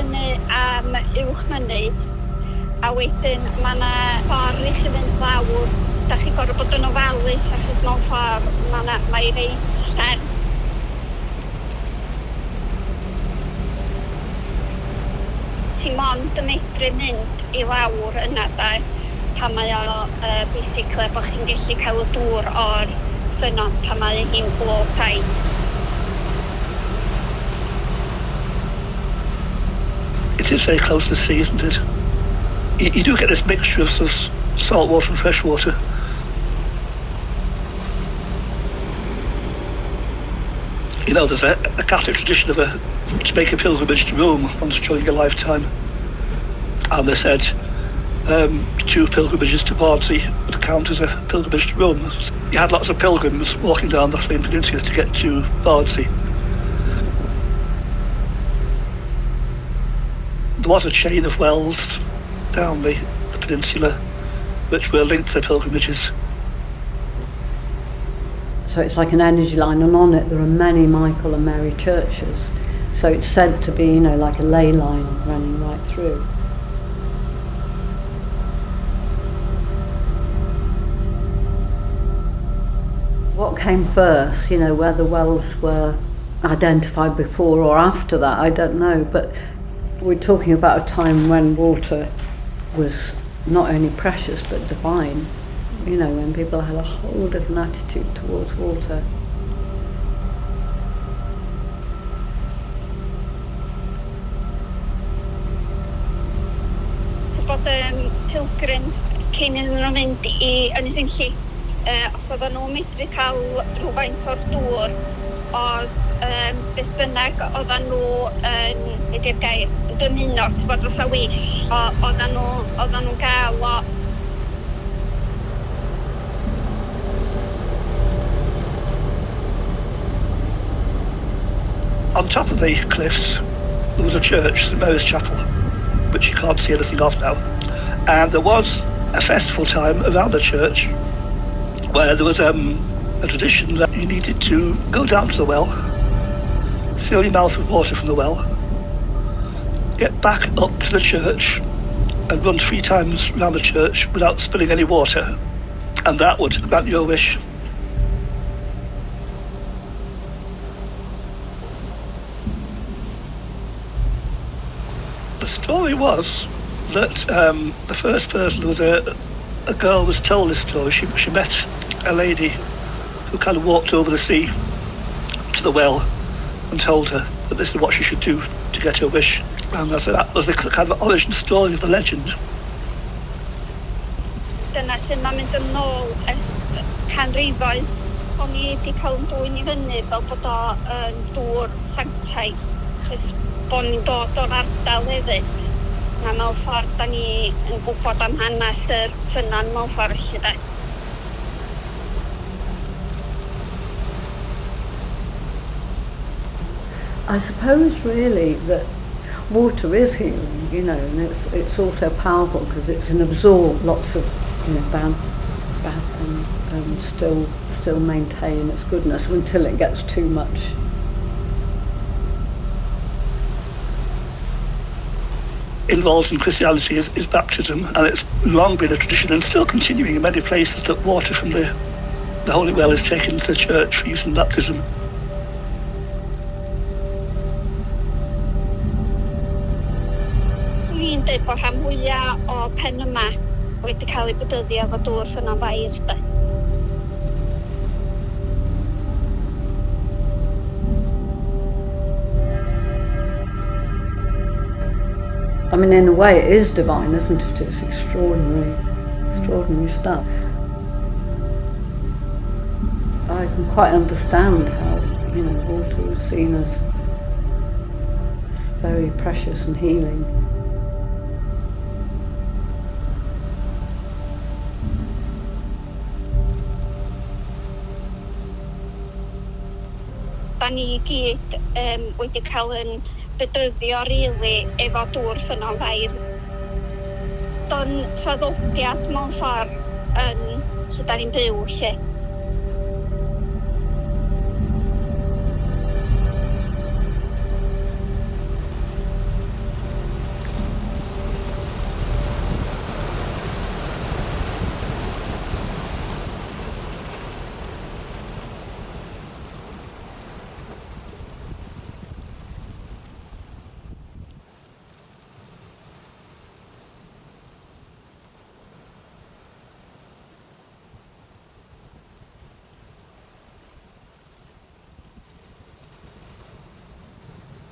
fyny am uwch mynydd, a wedyn mae yna ffordd i chi fynd lawr. Da chi gorfod bod yn ofalus achos mewn ffordd mae'n reit serth. Ti mond yn medru mynd i lawr yna da, pan mae o basically bod chi'n gallu cael y dŵr o'r ffynnon pan mae hi'n low tide. It is very close to the sea, isn't it? You do get this mixture of sort of salt water and fresh water. You know, there's a Catholic tradition to make a pilgrimage to Rome once during your lifetime. And they said 2 pilgrimages to Bardsey would count as a pilgrimage to Rome. You had lots of pilgrims walking down the Llyn Peninsula to get to Bardsey. There was a chain of wells down the peninsula which were linked to pilgrimages. So it's like an energy line, and on it there are many Michael and Mary churches. So it's said to be, you know, like a ley line running right through. What came first, you know, whether wells were identified before or after that, I don't know, but we're talking about a time when water was not only precious but divine, you know, when people had a whole different attitude towards water. So bod pilgrims cyn iddyn nhw mynd i Ynys Enlli, os oedden nhw'n medru cael rhywfaint o'r dŵr, oedd beth bynnag oedden nhw yn, ydy'r gair, dymuno, bod fatha wish, oedden nhw'n gael o. On top of the cliffs, there was a church, St Mary's Chapel, which you can't see anything of now. And there was a festival time around the church where there was a tradition that you needed to go down to the well, fill your mouth with water from the well, get back up to the church and run 3 times around the church without spilling any water, and that would grant your wish. The story was that the first person was a girl was told this story. She met a lady who kind of walked over the sea to the well and told her that this is what she should do to get her wish. And so that was the kind of origin story of the legend. Dyna sy'n ma'n mynd yn ôl canrifoedd. O'n i wedi cael yn dwyn i fyny fel bod o yn dŵr sanctaidd, achos bod ni'n dod o'r ardal hefyd. Na mewn ffordd da ni yn gwybod am hanes yr ffynnon mewn ffordd felly de. I suppose really that water is healing, you know, and it's also powerful because it can absorb lots of, you know, bad and still maintain its goodness until it gets too much. Involved in Christianity is baptism, and it's long been a tradition and still continuing in many places that water from the Holy Well is taken to the church for use in baptism. Dwi'n dweud bod rhan mwyaf o pen yma wedi cael ei bodyddio efo dŵr ffynnon fair de. I mean, in a way it is divine, isn't it? It's extraordinary stuff. I can quite understand how, you know, water was seen as very precious and healing. Da ni gyd wedi cael yn bedyddio rili efo dŵr ffynnon fair. Do'n traddodiad mewn ffordd yn lle da ni'n byw lle.